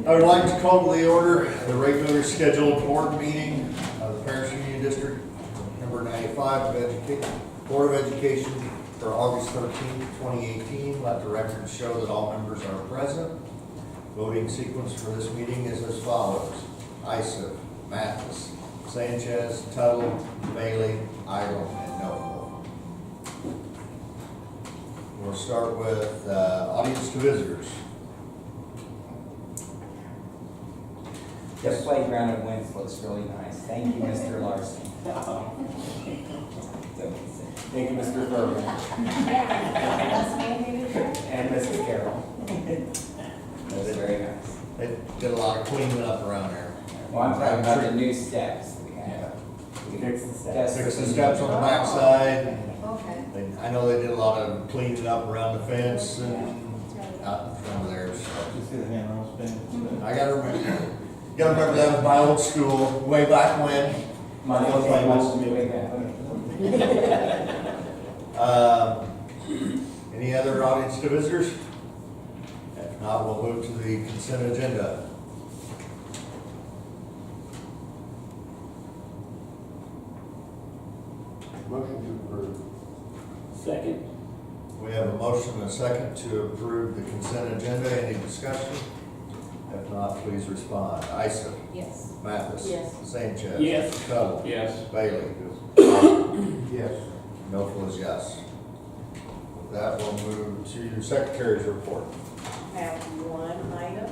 I would like to call to the order the regular scheduled board meeting of the Paris Union District, number 95 of Board of Education for August 13th, 2018. Let the record show that all members are present. Voting sequence for this meeting is as follows: Isaac, Mathis, Sanchez, Tuttle, Bailey, Idle, and Noble. We'll start with audience to visitors. The playground at Wentz looks really nice. Thank you, Mr. Larson. Thank you, Mr. Thurman. And Mrs. Carroll. That's very nice. They did a lot of cleaning up around there. Well, I'm talking about the new steps we have. We fixed the steps. Fixed the steps on the backside. Okay. I know they did a lot of cleaning up around the fence and out in front of there. So You see the handrails been? I gotta remember that was my old school, way back when. My Feels like much to me. way back. Any other audience to visitors? If not, we'll move to the consent agenda. Motion to approve. Second. We have a motion and a second to approve the consent agenda. Any discussion? If not, please respond. Isaac, Yes. Mathis. Yes. Sanchez. Yes. Tuttle. Yes. Bailey. Yes. Knopfel is yes. With that, we'll move to Secretary's report. I have one item.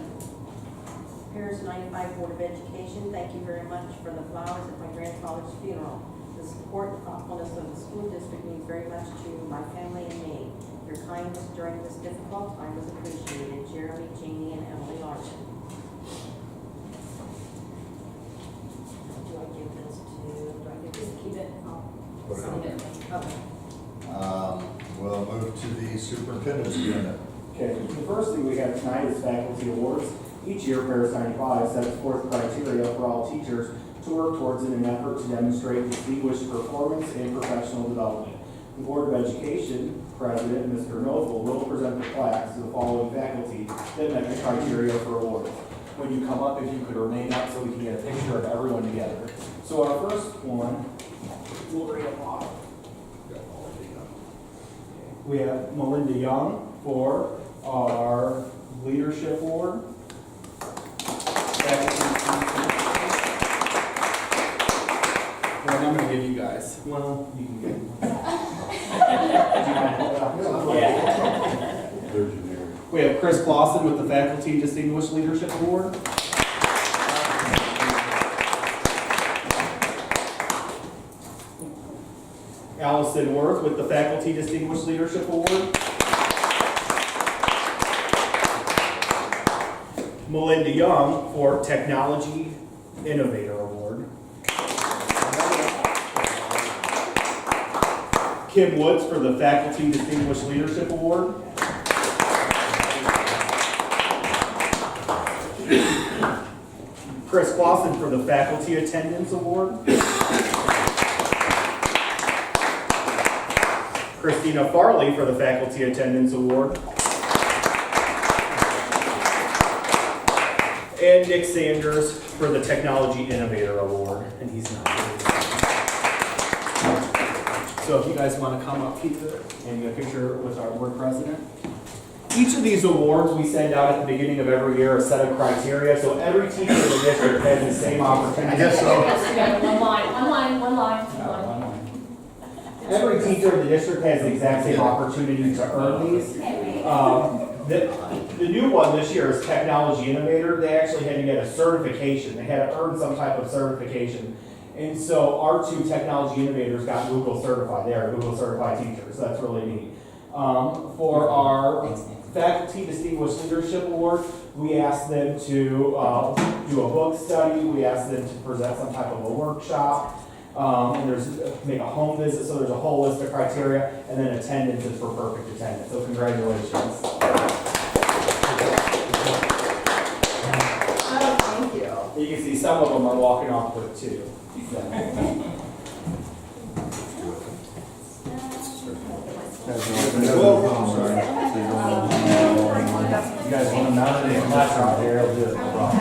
Paris 95 Board of Education, thank you very much for the flowers at my grandfather's funeral. The support and thoughtfulness of the school district means very much to my family and me. Your kindness during this difficult time was appreciated. Jeremy, Jeannie, and Emily Larson. Do I give this to keep it? Put it on. Okay. We'll move to the superintendent's agenda. Okay, the first thing we have tonight is faculty awards. Each year, Paris 95 sets forth criteria for all teachers to work towards in an effort to demonstrate distinguished performance and professional development. The Board of Education President, Mr. Knopfel, will present the plaques to the following faculty that met the criteria for awards. When you come up, if you could remain up so we can get a picture of everyone together. So our first one, we'll bring them off. We have Melinda Young for our leadership award. Well, I'm going to give you guys. Well, you can get They're generic. We have Chris Clausen with the Faculty Distinguished Leadership Award. Allison Worth with the Faculty Distinguished Leadership Award. Melinda Young for Technology Innovator Award. Kim Woods for the Faculty Distinguished Leadership Award. Chris Clausen for the Faculty Attendance Award. Christina Farley for the Faculty Attendance Award. And Nick Sanders for the Technology Innovator Award, and he's not here. So if you guys want to come up here and get a picture with our board president. Each of these awards we send out at the beginning of every year a set of criteria, so every teacher in the district has the same opportunity. I guess so. One line. Every teacher in the district has the exact same opportunity to earn these. The new one this year is Technology Innovator. They actually had to get a certification. They had to earn some type of certification. And so our two Technology Innovators got Google certified. They are Google certified teachers, so that's really neat. For our Faculty Distinguished Leadership Award, we asked them to do a book study. We asked them to present some type of a workshop. And make a home visit, so there's a whole list of criteria, and then attendance is for perfect attendance. So congratulations. Thank you. You can see some of them are walking off with two. You guys want to not an classroom, there, I'll do it, no problem.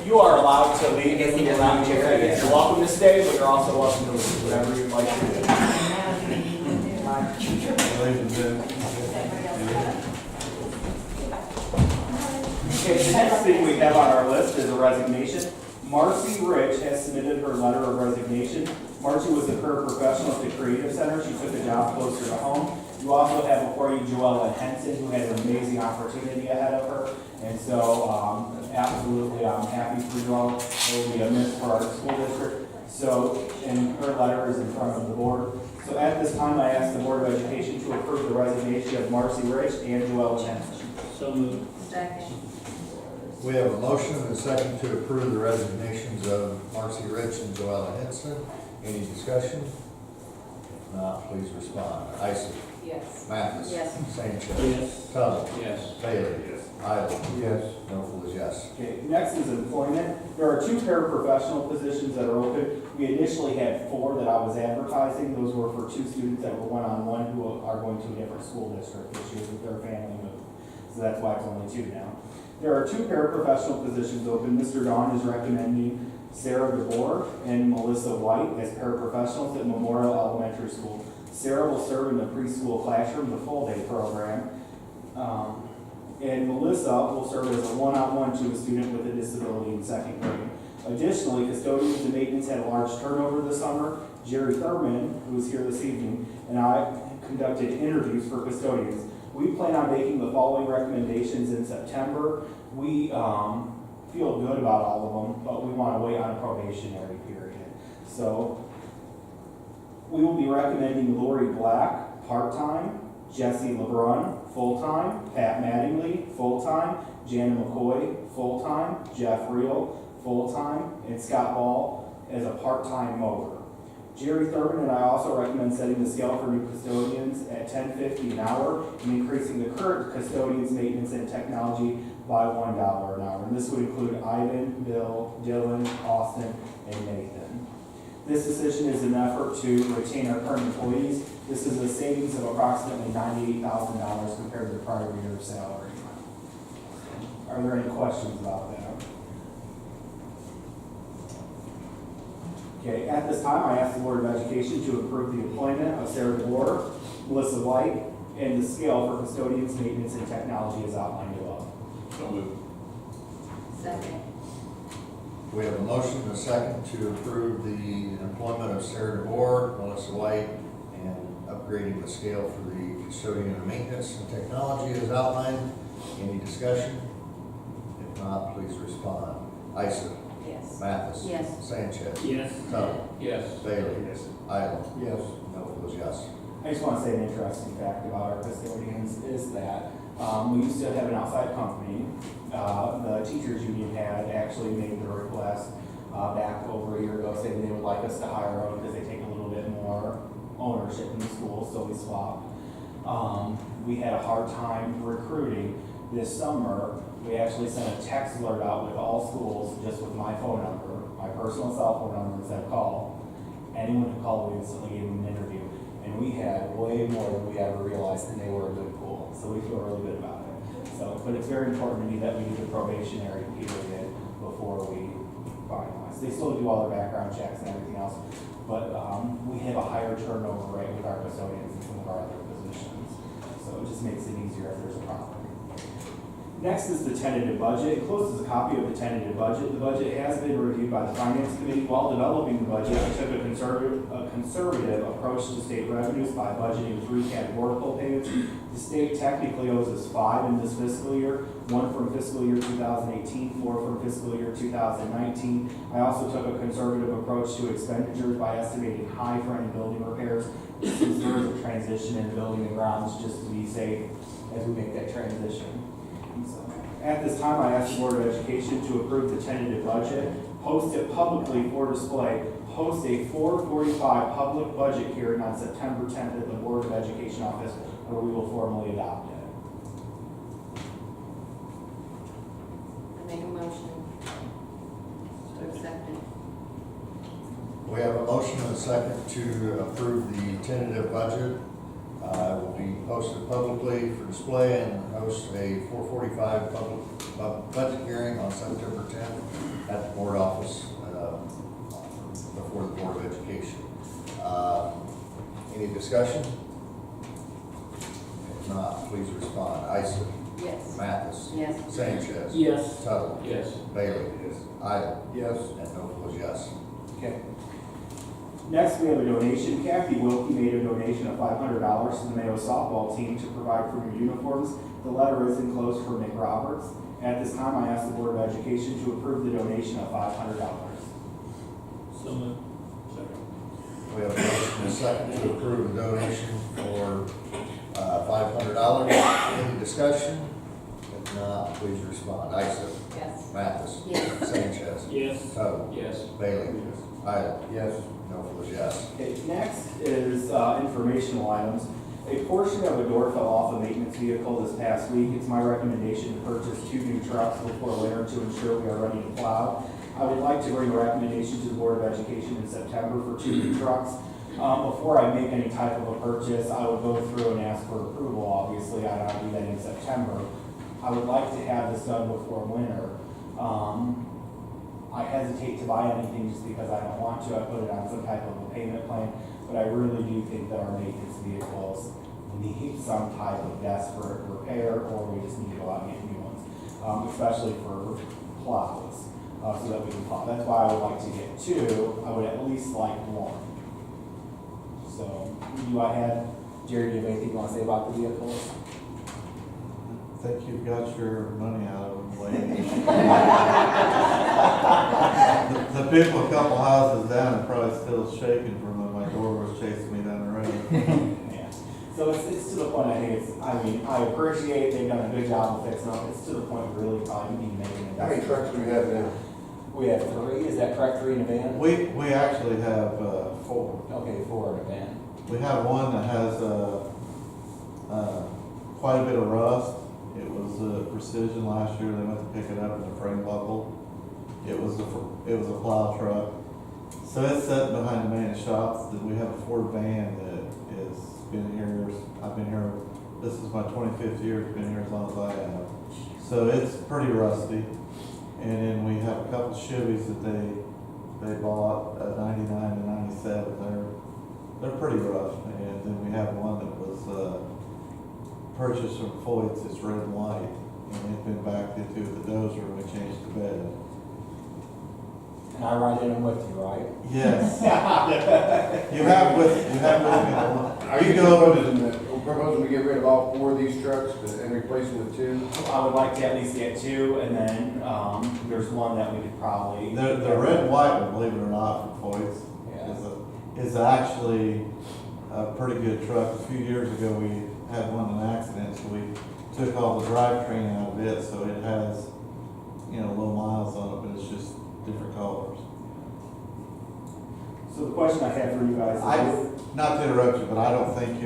You are allowed to leave if you're around here. You're welcome to stay, but you're also welcome to leave, whatever you'd like to do. Ladies and gentlemen. Okay, the next thing we have on our list is a resignation. Marcy Rich has submitted her letter of resignation. Marcy was a paraprofessional at the Creative Center. She took a job closer to home. You also have before you Joella Henson, who had an amazing opportunity ahead of her. And so, absolutely, I'm happy for Joella. It will be a miss for our school district. So, and her letter is in front of the board. So at this time, I ask the Board of Education to approve the resignation of Marcy Rich and Joella Henson. So moved. Second. We have a motion and a second to approve the resignations of Marcy Rich and Joella Henson. Any discussion? If not, please respond. Isom. Yes. Mathis. Yes. Sanchez. Yes. Tuttle. Yes. Bailey. Yes. Idle. Yes. Knowles is yes. Okay, next is employment. There are 2 paraprofessional positions that are open. We initially had 4 that I was advertising. Those were for 2 students that were one-on-one who are going to a different school district this year with their family move. So that's why it's only 2 now. There are 2 paraprofessional positions open. Mr. Don is recommending Sarah DeBoer and Melissa White as paraprofessionals at Memorial Elementary School. Sarah will serve in the preschool classroom, the full-day program. And Melissa will serve as a one-on-one to a student with a disability in 2nd grade. Additionally, custodians and maintenance had a large turnover this summer. Jerry Thurman, who is here this evening, and I conducted interviews for custodians. We plan on making the following recommendations in September. We feel good about all of them, but we want to wait on a probationary period. So we will be recommending Lori Black, part-time, Jesse LeBrun, full-time, Pat Mattingly, full-time, Jana McCoy, full-time, Jeff Reel, full-time, and Scott Ball as a part-time mower. Jerry Thurman and I also recommend setting the scale for new custodians at $10.50 an hour and increasing the current custodians' maintenance and technology by $1 an hour. And this would include Ivan, Bill, Dylan, Austin, and Nathan. This decision is an effort to retain our current employees. This is a savings of approximately $98,000 compared to the prior year's salary. Are there any questions about that? Okay, at this time, I ask the Board of Education to approve the employment of Sarah DeBoer, Melissa White, and the scale for custodians, maintenance, and technology as outlined above. So moved. Second. We have a motion and a second to approve the employment of Sarah DeBoer, Melissa White, and upgrading the scale for the custodian and maintenance and technology as outlined. Any discussion? If not, please respond. Isom. Yes. Mathis. Yes. Sanchez. Yes. Tuttle. Yes. Bailey. Yes. Idle. Yes. Knowles is yes. I just want to say an interesting fact about our custodians is that we used to have an outside company. The teachers union had actually made the request back over a year ago saying they would like us to hire them because they take a little bit more ownership in the school, so we swapped. We had a hard time recruiting. This summer, we actually sent a text alert out with all schools just with my phone number, my personal cell phone number, and said call. Anyone who called, we instantly gave them an interview. And we had way more than we ever realized, and they were a good pool. So we feel really good about it. So, but it's very important to me that we do the probationary period before we finalize. They still do all their background checks and everything else, but we have a higher turnover rate with our custodians than some of our other positions. So it just makes it easier if there's a problem. Next is the tentative budget. Enclosed is a copy of the tentative budget. The budget has been reviewed by the Finance Committee. While developing the budget, I took a conservative approach to state revenues by budgeting 3 categorical payments. The state technically owes us 5 in this fiscal year, 1 from fiscal year 2018, 4 from fiscal year 2019. I also took a conservative approach to expenditures by estimating high for any building repairs, since there is a transition in building and grounds, just to be safe as we make that transition. So, at this time, I ask the Board of Education to approve the tentative budget, post it publicly for display, host a 4:45 public budget hearing on September 10th at the Board of Education office, where we will formally adopt it. I make a motion to accept it. We have a motion and a second to approve the tentative budget. It will be be posted publicly for display and host a 4:45 public budget hearing on September 10th at the board office before the Board of Education. Any discussion? If not, please respond. Ister. Yes. Mathis. Yes. Sanchez. Yes. Tuttle. Yes. Bailey. Idle. Yes. And Knowles yes. Okay. Next, we have a donation. Kathy Wilkie made a donation of $500 to the Mayo softball team to provide for new uniforms. The letter is enclosed for Nick Roberts. At this time, I ask the Board of Education to approve the donation of $500. So moved. Second. We have a motion and a second to approve the donation for $500. Any discussion? If not, please respond. Ister. Yes. Mathis. Yes. Sanchez. Yes. Tuttle. Yes. Bailey. Idle. Yes. Knowles yes. Okay, next is informational items. A portion of a door fell off a maintenance vehicle this past week. It's my recommendation to purchase 2 new trucks before winter to ensure we are ready to plow. I would like to bring a recommendation to the Board of Education in September for 2 new trucks. Before I make any type of a purchase, I would go through and ask for approval, obviously. I'd do that in September. I would like to have this done before winter. I hesitate to buy anything just because I don't want to. I put it on some type of a payment plan, but I really do think that our maintenance vehicles need some type of desperate repair, or we just need to go out and get new ones, especially for plows, so that we can plow. That's why I would like to get 2. I would at least like 1. So, Jerry, do you have anything you want to say about the vehicles? I think you've got your money out of them, lady. The people a couple houses down are probably still shaking from when my door was chasing me down the road. yeah. So it's to the point, I appreciate they've done a good job of fixing them. It's to the point we really probably need to make an investment. How many trucks do we have now? We have 3, is that correct, 3 in a van? We actually have 4. Okay, 4 in a van. We have one that has quite a bit of rust. It was Precision last year. They went to pick it up and the frame buckled. It was a plow truck. So it's sitting behind the main shop. Then we have a Ford van that has been here. I've been here. This is my 25th year. It's been here as long as I have. So it's pretty rusty. And then we have a couple Chevys that they bought, 99 and 97. They're pretty rough. And then we have one that was purchased from Foyt's. It's red and white, and it's been backed into the dozer when we changed the bed. And I ride in them with you, right? Yes. You have with me. Are you proposing to get rid of all 4 of these trucks and replace them with 2? I would like to at least get 2, and then there's one that we could probably. The red and white one, believe it or not, from Foyt's, is actually a pretty good truck. A few years ago, we had one in an accident, so we took all the drivetrain out of it, so it has, low miles on it, but it's just different colors. So the question I have for you guys is. Not to interrupt you, but I don't think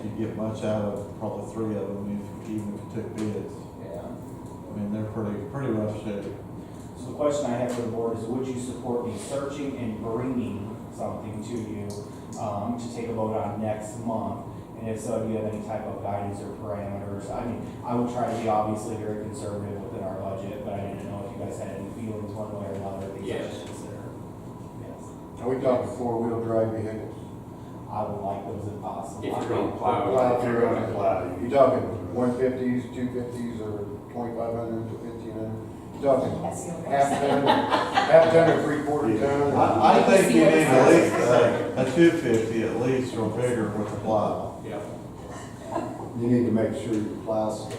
you get much out of probably 3 of them, even if you took bids. Yeah. I mean, they're pretty rough shape. So the question I have for the board is, would you support me searching and bringing something to you to take a vote on next month? And if so, do you have any type of guidance or parameters? I mean, I would try to be obviously very conservative within our budget, but I didn't know if you guys had any feelings one way or another that you guys should consider. Yes. Are we talking 4-wheel drive vehicles? I would like those if possible. If you're gonna plow. If you're gonna plow. You talking 150s, 250s, or 2500s, or 1500s? You talking half ton or 3/4 ton? I think you need at least a 250 at least or bigger with the plow. Yeah. You need to make sure your plow stuff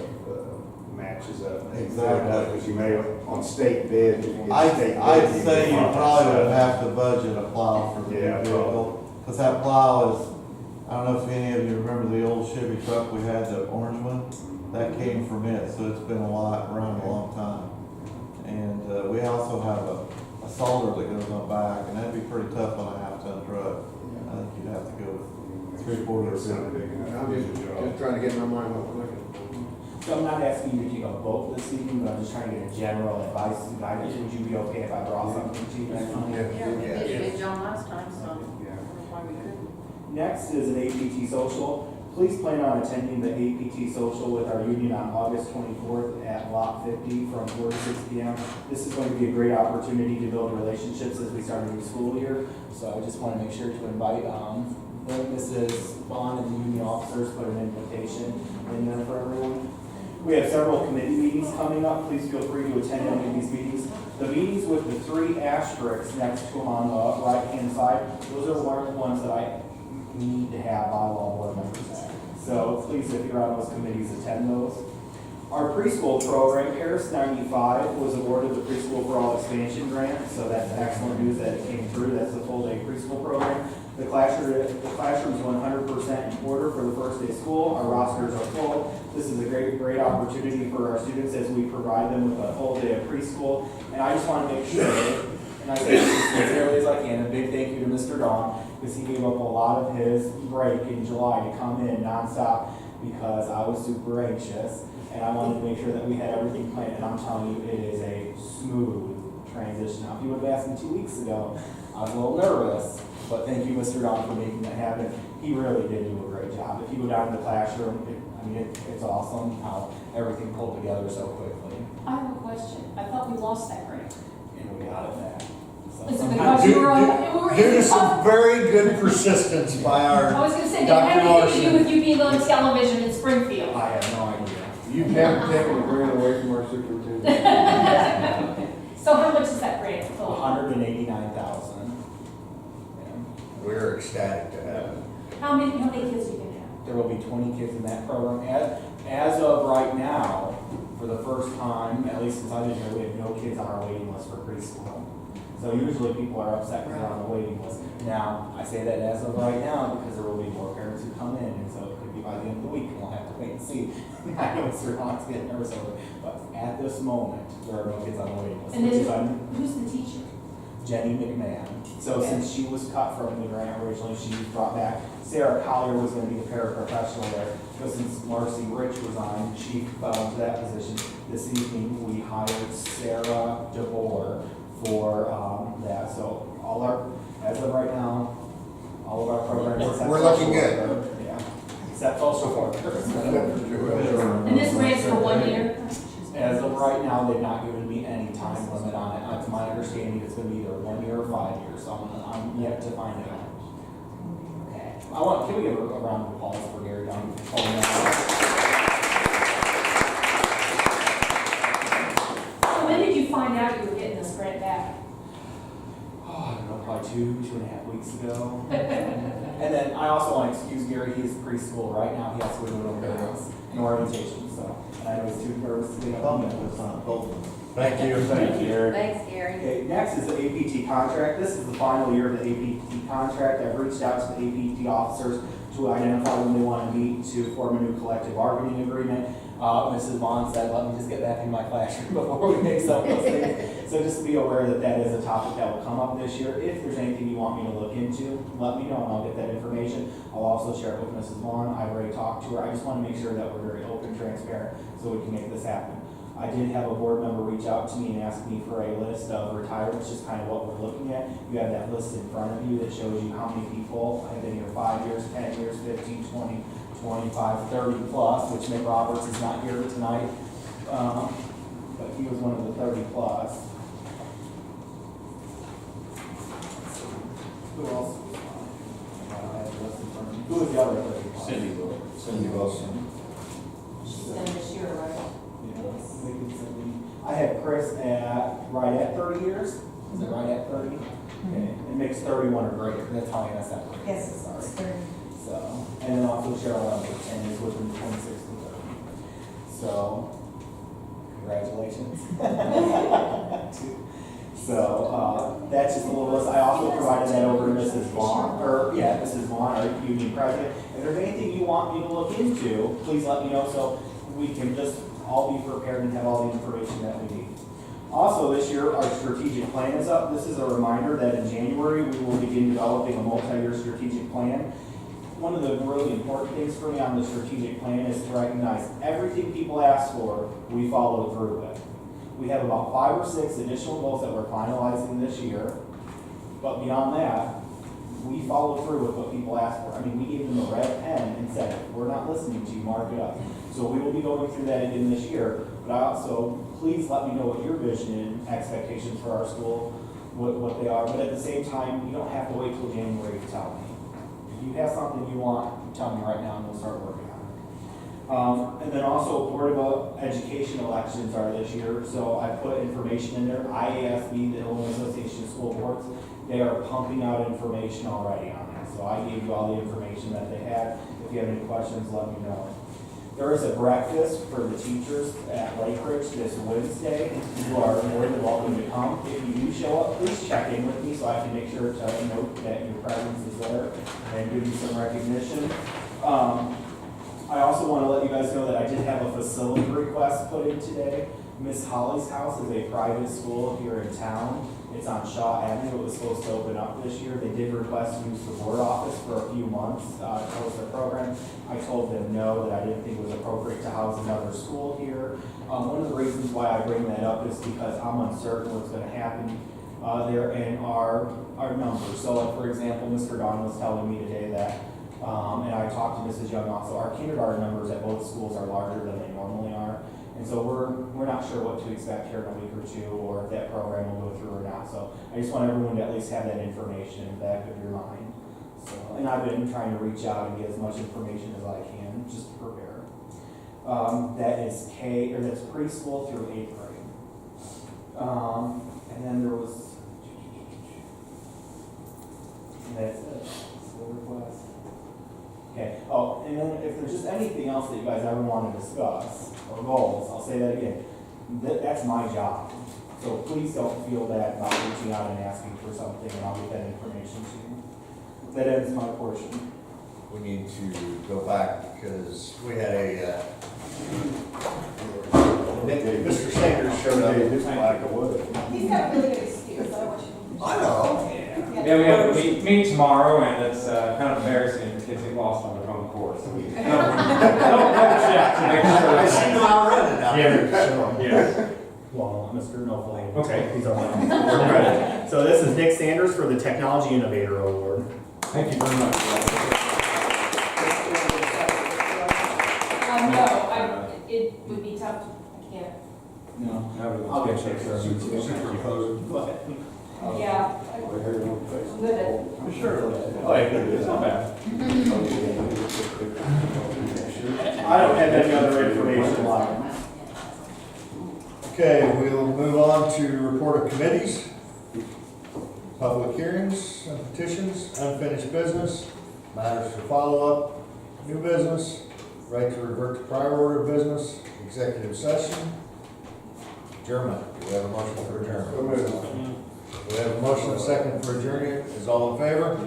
matches up. Exactly. Because you may, on state bid, if you get I'd state bid. say you probably would have to budget a plow for the Yeah, vehicle. Because that plow is, I don't know if any of you remember the old Chevy truck we had, the orange one? That came from it, so it's been around a long time. And we also have a solder that goes on back, and that'd be pretty tough on a half-ton truck. I think you'd have to go with 3/4 I'm just trying to get in my mind what we're looking at. So I'm not asking you to take a vote this evening, but I'm just trying to get a general advice and guidance. Would you be okay if I brought something to you next month? Yeah, we did a good job last time, so I don't Yeah. know why we couldn't. Next is an APT social. Please plan on attending the APT social with our union on August 24th at Lot 50 from 4 to 6 p.m. This is going to be a great opportunity to build relationships as we start a new school year. So I just want to make sure to invite Mrs. Bond and the union officers, put an invitation in there for everyone. We have several committee meetings coming up. Please feel free to attend any of these meetings. The meetings with the 3 asterisks next to them on the right-hand side, those are one of the ones that I need to have bylaw board members at. So please, if you're on those committees, attend those. Our preschool program, Paris 95, was awarded the Preschool for All expansion grant, so that's excellent news that it came through. That's the full-day preschool program. The classroom is 100% in order for the first day of school. Our rosters are full. This is a great opportunity for our students as we provide them with a full day of preschool. And I just want to make sure, and I say this as sincerely as I can, a big thank you to Mr. Don, because he gave up a lot of his break in July to come in nonstop because I was super anxious. And I wanted to make sure that we had everything planned, and I'm telling you, it is a smooth transition. Now, if you would have asked me 2 weeks ago, I was a little nervous, but thank you, Mr. Don, for making that happen. He really did do a great job. If you go down to the classroom, it's awesome how everything pulled together so quickly, I have a question. I thought we lost that grant. and we got it back. So Is it sometimes- because you were on, Due to some very good persistence by I our, was gonna say, did it Dr. have anything to Larson. do with you being on television in Springfield? I have no idea. You've never taken a grant away from our superintendent. So how much is that grant total? 189,000. we're ecstatic to have it. How many kids are you gonna have? There will be 20 kids in that program. As of right now, for the first time, at least since I've been here, we have no kids on our waiting list for preschool. So usually people are upset because they're on the waiting list. Now, I say that as of right now because there will be more parents who come in, and so it could be by the end of the week, and we'll have to wait and see. I know Mr. Hawks getting nervous over it, but at this moment, there are no kids on the waiting list. And which is then, who's the teacher? Jenny McMahon. So Okay. since she was cut from the grant originally, she was brought back. Sarah Collier was gonna be the paraprofessional there, but since Marcy Rich resigned, she fell into that position. This evening, we hired Sarah DeBoer for, that. So as of right now, all of our programs. except We're looking social good. worker, yeah, except social workers. And this grant's for 1 year? As of right now, they've not given me any time limit on it. To my understanding, it's gonna be either 1 year or 5 years, so I'm yet to find out. Okay. Can we give a round of applause for Gary Dunn? So when did you find out you were getting this grant back? I don't know, probably 2.5 weeks ago. And then I also want to excuse Gary, he's preschool right now, he has to go to an orientation, so, and I know he's too nervous to get up. Thank you. Thank you, Gary. Thanks, Gary. Okay, next is the APT contract. This is the final year of the APT contract. I've reached out to the APT officers to identify when they want to meet to form a new collective bargaining agreement. Mrs. Vaughn said, let me just get back in my classroom before we make some of those things. So just be aware that that is a topic that will come up this year. If there's anything you want me to look into, let me know and I'll get that information. I'll also share it with Mrs. Vaughn. I've already talked to her. I just want to make sure that we're very open, transparent, so we can make this happen. I did have a board member reach out to me and ask me for a list of retirements, just kind of what we're looking at. You have that list in front of you that shows you how many people have been here 5 years, 10 years, 15, 20, 25, 30 plus, which Mick Roberts is not here tonight. But he was one of the 30 plus. Who else was on? I don't have the list in front of me. Who was the other 30 plus? Cindy Wilson. She's done this year, right? I had Chris right at 30 years. Is it right at 30? Okay. It makes 31 or greater. That's how I messed up. Yes, Sorry. it's 30. So, and then also Cheryl Elbert, 10 years within 26 and 30. So, congratulations. So, that's just a little list. I also provided that over to Mrs. Vaughn, Mrs. Vaughn, our union president. If there's anything you want me to look into, please let me know so we can just all be prepared and have all the information that we need. Also, this year, our strategic plan is up. This is a reminder that in January, we will begin developing a multi-year strategic plan. One of the really important things for me on the strategic plan is to recognize everything people ask for, we follow through with. We have about 5 or 6 additional goals that we're finalizing this year. But beyond that, we followed through with what people asked for. I mean, we gave them a red pen and said, we're not listening to you, mark it up. So we will be going through that again this year, but I also, please let me know what your vision and expectations for our school, what they are, but at the same time, you don't have to wait till January to tell me. If you have something you want, tell me right now and we'll start working on it. And then also, Board of Education elections are this year, so I put information in there. IASB, the Illinois Association of School Boards, they are pumping out information already on that. So I gave you all the information that they had. If you have any questions, let me know. There is a breakfast for the teachers at Lake Ridge this Wednesday. You are more than welcome to come. If you do show up, please check in with me so I can make sure to note that your presence is there and give you some recognition. I also want to let you guys know that I did have a facility request put in today. Miss Holly's house is a private school here in town. It's on Shaw Avenue. It was supposed to open up this year. They did request to use the board office for a few months to host their program. I told them no, that I didn't think it was appropriate to house another school here. One of the reasons why I bring that up is because I'm uncertain what's going to happen there in our numbers. So, like, for example, Mr. Don was telling me today that, and I talked to Mrs. Young also, our kindergarten numbers at both schools are larger than they normally are. And so we're not sure what to expect here in a week or two, or if that program will go through or not. So I just want everyone to at least have that information in the back of your mind. So, and I've been trying to reach out and get as much information as I can, just to prepare. That is that's preschool through 8th grade. And then there was, and that's it. School request. Okay. Oh, and then if there's just anything else that you guys ever want to discuss, or goals, I'll say that again. That's my job. So please don't feel bad about reaching out and asking for something, and I'll get that information to you. That ends my portion. We need to go back because we had a, Mr. Sanders showed up. This black of wood. He's got a really good excuse, I want you to. I know. Yeah, we have a meet tomorrow, and it's kind of embarrassing. The kids get lost on their home court, so we don't check to make sure. I seen them out running out there. Yeah. Well, Mr. Knopfler. Okay. He's on that. So this is Nick Sanders for the Technology Innovator Award. Thank you very much. No, it would be tough, I can't, No, I'll get you, sir. yeah, I'm good at. Sure. Oh, yeah, it's not bad. I don't have any other information on it. Okay, we'll move on to report of committees, public hearings, and petitions, unfinished business, matters for follow-up, new business, right to revert to prior order of business, executive session, adjournment. Do we have a motion for adjournment? We have a motion and a second for adjournment. Is all in favor?